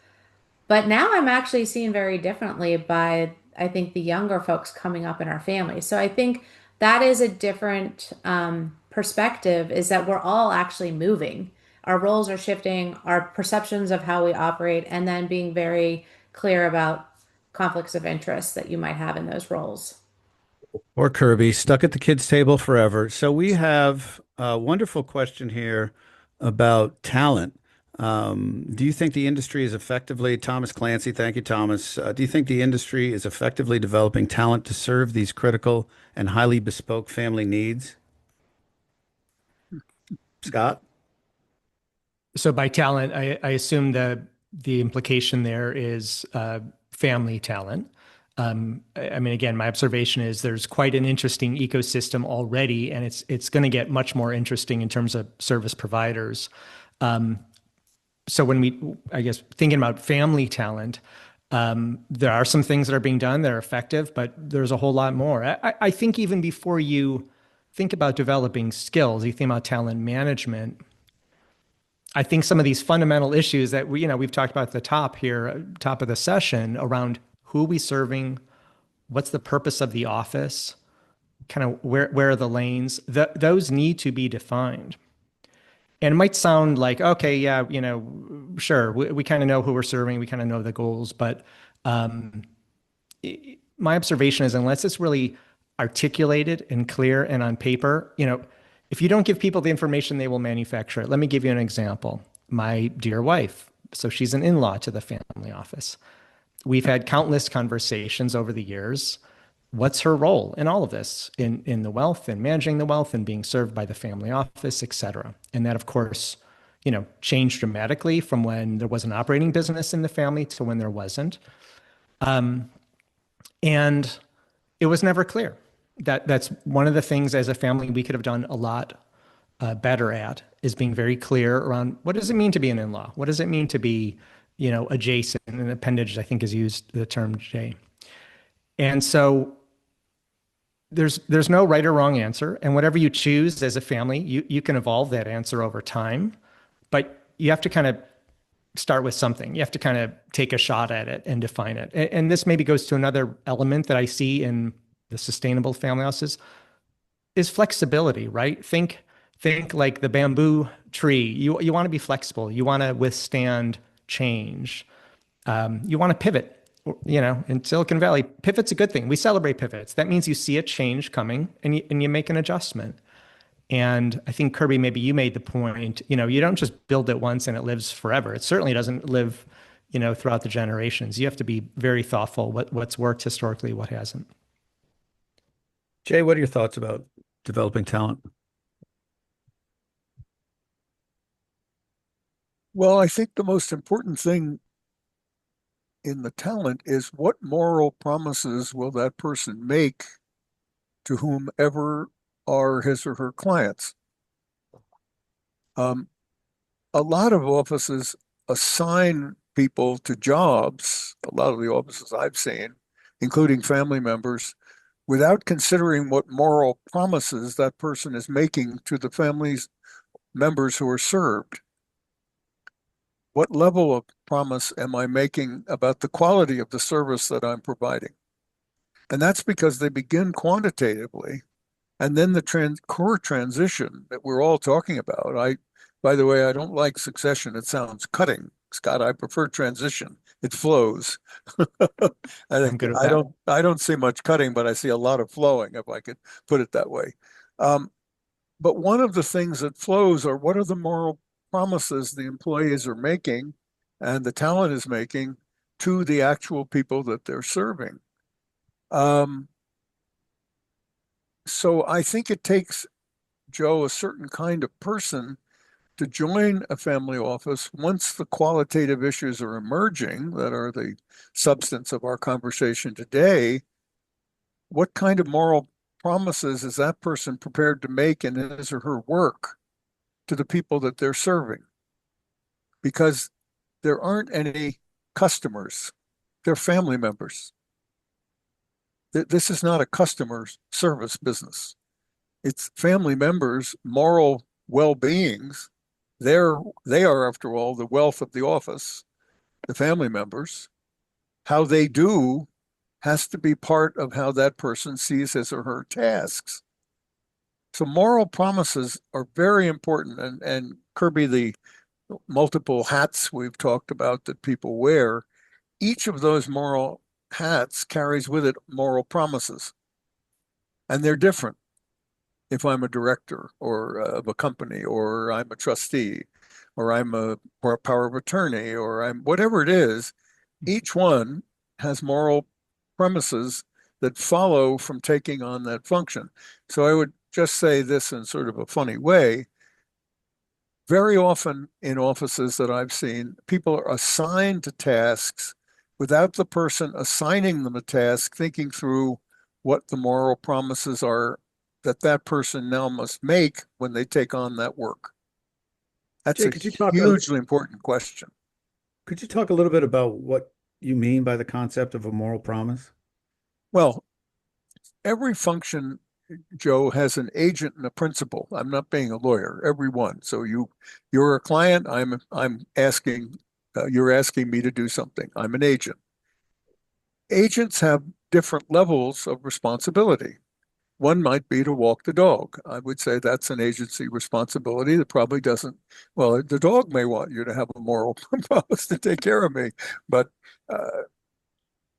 But now I'm actually seen very differently by, I think, the younger folks coming up in our family. So I think that is a different perspective, is that we're all actually moving. Our roles are shifting, our perceptions of how we operate, and then being very clear about conflicts of interest that you might have in those roles. Or Kirby, stuck at the kids' table forever. So we have a wonderful question here about talent. Do you think the industry is effectively, Thomas Clancy, thank you, Thomas. Do you think the industry is effectively developing talent to serve these critical and highly bespoke family needs? Scott? So by talent, I assume the implication there is family talent. I mean, again, my observation is there's quite an interesting ecosystem already, and it's going to get much more interesting in terms of service providers. So I guess, thinking about family talent, there are some things that are being done that are effective, but there's a whole lot more. I think even before you think about developing skills, you think about talent management. I think some of these fundamental issues that we've talked about at the top here, top of the session, around who are we serving, what's the purpose of the office, kind of where are the lanes, those need to be defined. And it might sound like, okay, yeah, sure, we kind of know who we're serving, we kind of know the goals, but my observation is, unless it's really articulated and clear and on paper, if you don't give people the information, they will manufacture it. Let me give you an example. My dear wife, so she's an in-law to the family office. We've had countless conversations over the years. What's her role in all of this, in the wealth and managing the wealth and being served by the family office, et cetera? And that, of course, changed dramatically from when there was an operating business in the family to when there wasn't. And it was never clear. That's one of the things as a family we could have done a lot better at, is being very clear around what does it mean to be an in-law? What does it mean to be, adjacent? And appendage, I think, is used the term J. And so there's no right or wrong answer. And whatever you choose as a family, you can evolve that answer over time. But you have to kind of start with something. You have to kind of take a shot at it and define it. And this maybe goes to another element that I see in the sustainable family houses is flexibility, right? Think like the bamboo tree. You want to be flexible. You want to withstand change. You want to pivot. In Silicon Valley, pivot's a good thing. We celebrate pivots. That means you see a change coming and you make an adjustment. And I think, Kirby, maybe you made the point, you don't just build it once and it lives forever. It certainly doesn't live, throughout the generations. You have to be very thoughtful what's worked historically, what hasn't. Jay, what are your thoughts about developing talent? Well, I think the most important thing in the talent is what moral promises will that person make to whomever are his or her clients. A lot of offices assign people to jobs, a lot of the offices I've seen, including family members, without considering what moral promises that person is making to the family's members who are served. What level of promise am I making about the quality of the service that I'm providing? And that's because they begin quantitatively. And then the core transition that we're all talking about. By the way, I don't like succession. It sounds cutting, Scott. I prefer transition. It flows. I'm good with that. I don't see much cutting, but I see a lot of flowing, if I could put it that way. But one of the things that flows are what are the moral promises the employees are making and the talent is making to the actual people that they're serving. So I think it takes, Joe, a certain kind of person to join a family office once the qualitative issues are emerging that are the substance of our conversation today. What kind of moral promises is that person prepared to make in his or her work to the people that they're serving? Because there aren't any customers, they're family members. This is not a customer service business. It's family members' moral well-beings. They are, after all, the wealth of the office, the family members. How they do has to be part of how that person sees his or her tasks. So moral promises are very important. And Kirby, the multiple hats we've talked about that people wear, each of those moral hats carries with it moral promises. And they're different. If I'm a director or of a company, or I'm a trustee, or I'm a power of attorney, or I'm whatever it is, each one has moral premises that follow from taking on that function. So I would just say this in sort of a funny way. Very often in offices that I've seen, people are assigned to tasks without the person assigning them a task, thinking through what the moral promises are that person now must make when they take on that work. That's Jay, a hugely important question. could you talk a little bit about what you mean by the concept of a moral promise? Well, every function, Joe, has an agent and a principal. I'm not being a lawyer, every one. So you're a client, I'm asking, you're asking me to do something. I'm an agent. Agents have different levels of responsibility. One might be to walk the dog. I would say that's an agency responsibility that probably doesn't, well, the dog may want you to have a moral promise to take care of me. But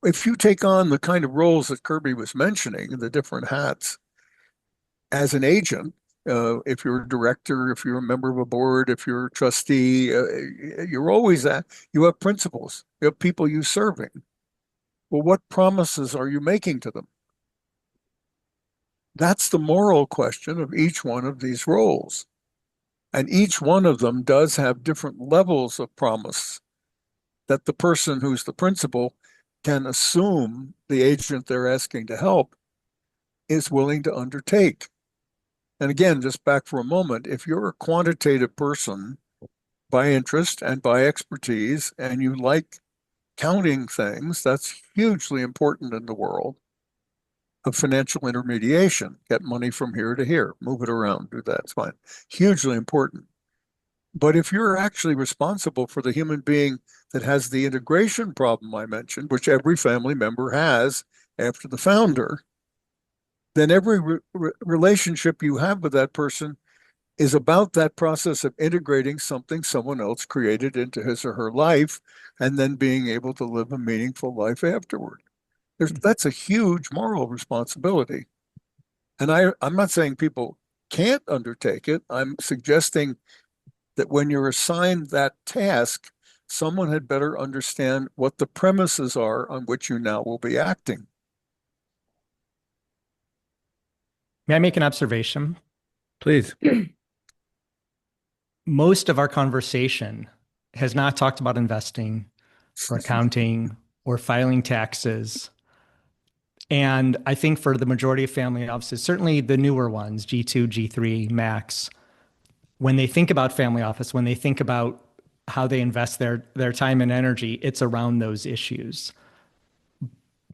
if you take on the kind of roles that Kirby was mentioning, the different hats, as an agent, if you're a director, if you're a member of a board, if you're a trustee, you're always you have principals, you have people you're serving. Well, what promises are you making to them? That's the moral question of each one of these roles. And each one of them does have different levels of promise that the person who's the principal can assume the agent they're asking to help is willing to undertake. And again, just back for a moment, if you're a quantitative person by interest and by expertise, and you like counting things, that's hugely important in the world of financial intermediation. Get money from here to here, move it around, do that, it's fine. Hugely important. But if you're actually responsible for the human being that has the integration problem I mentioned, which every family member has after the founder, then every relationship you have with that person is about that process of integrating something someone else created into his or her life and then being able to live a meaningful life afterward. That's a huge moral responsibility. And I'm not saying people can't undertake it. I'm suggesting that when you're assigned that task, someone had better understand what the premises are on which you now will be acting. May I make an observation? Please. Most of our conversation has not talked about investing or accounting or filing taxes. And I think for the majority of family offices, certainly the newer ones, G2, G3, Max, when they think about family office, when they think about how they invest their time and energy, it's around those issues.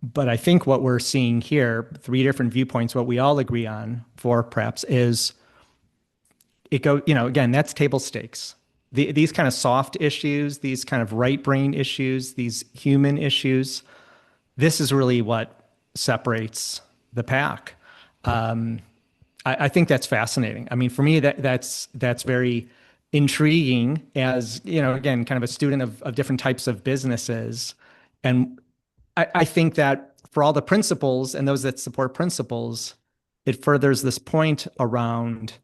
But I think what we're seeing here, three different viewpoints, what we all agree on for perhaps is it go, again, that's table stakes. These kind of soft issues, these kind of right brain issues, these human issues, this is really what separates the pack. I think that's fascinating. I mean, for me, that's very intriguing as, again, kind of a student of different types of businesses. And I think that for all the principles and those that support principles, it furthers this point around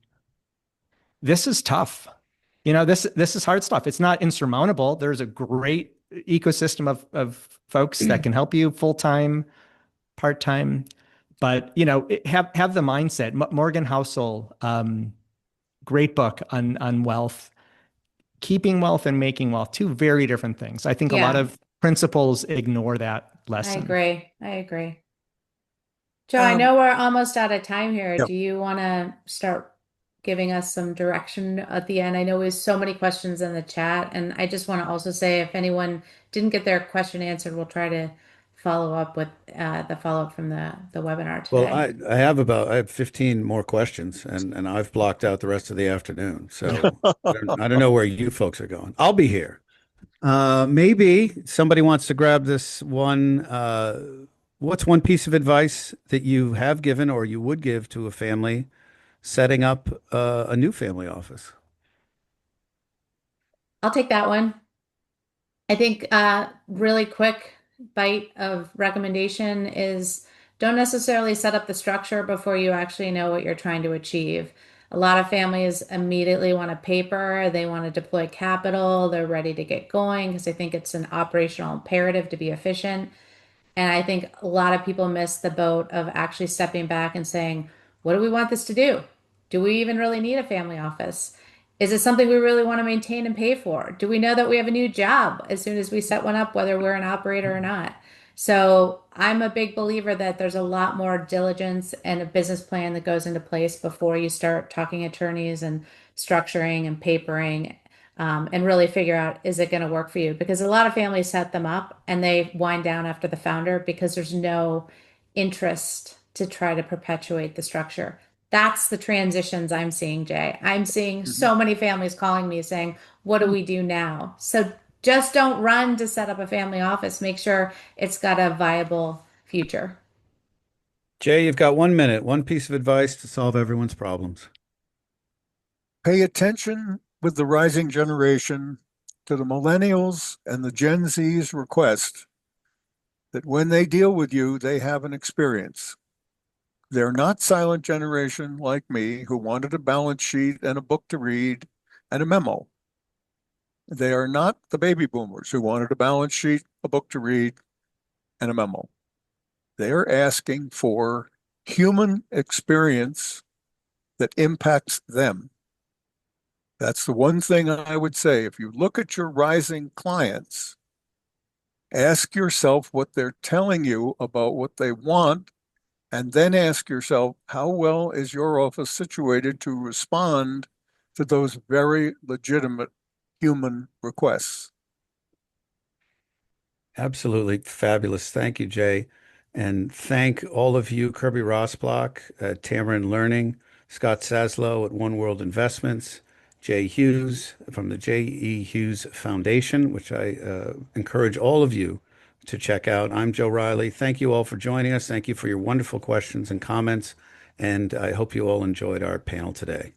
this is tough. This is hard stuff. It's not insurmountable. There's a great ecosystem of folks that can help you full-time, part-time, but have the mindset. Morgan Housel, great book on wealth, keeping wealth and making wealth, two very different things. I think a lot of principals ignore that lesson. I agree. Joe, I know we're almost out of time here. Yep. Do you want to start giving us some direction at the end? I know we have so many questions in the chat, and I just want to also say if anyone didn't get their question answered, we'll try to follow up with the follow-up from the webinar today. Well, I have 15 more questions, and I've blocked out the rest of the afternoon. So I don't know where you folks are going. I'll be here. Maybe somebody wants to grab this one. What's one piece of advice that you have given or you would give to a family setting up a new family office? I'll take that one. I think really quick bite of recommendation is don't necessarily set up the structure before you actually know what you're trying to achieve. A lot of families immediately want a paper, they want to deploy capital, they're ready to get going because they think it's an operational imperative to be efficient. And I think a lot of people miss the boat of actually stepping back and saying, what do we want this to do? Do we even really need a family office? Is it something we really want to maintain and pay for? Do we know that we have a new job as soon as we set one up, whether we're an operator or not? So I'm a big believer that there's a lot more diligence and a business plan that goes into place before you start talking attorneys and structuring and papering, and really figure out, is it going to work for you? Because a lot of families set them up and they wind down after the founder because there's no interest to try to perpetuate the structure. That's the transitions I'm seeing, Jay. I'm seeing so many families calling me saying, what do we do now? So just don't run to set up a family office. Make sure it's got a viable future. Jay, you've got 1 minute, one piece of advice to solve everyone's problems. Pay attention with the rising generation to the millennials and the Gen Z's request that when they deal with you, they have an experience. They're not silent generation like me who wanted a balance sheet and a book to read and a memo. They are not the baby boomers who wanted a balance sheet, a book to read, and a memo. They are asking for human experience that impacts them. That's the one thing I would say. If you look at your rising clients, Ask yourself what they're telling you about what they want, and then ask yourself, how well is your office situated to respond to those very legitimate human requests? Absolutely fabulous. Thank you, Jay. And thank all of you, Kirby Rosplock at Tamarind Learning, Scott Saslow at One World Investments, Jay Hughes from the J.E. Hughes Foundation, which I encourage all of you to check out. I'm Joe Reilly. Thank you all for joining us. Thank you for your wonderful questions and comments. And I hope you all enjoyed our panel today.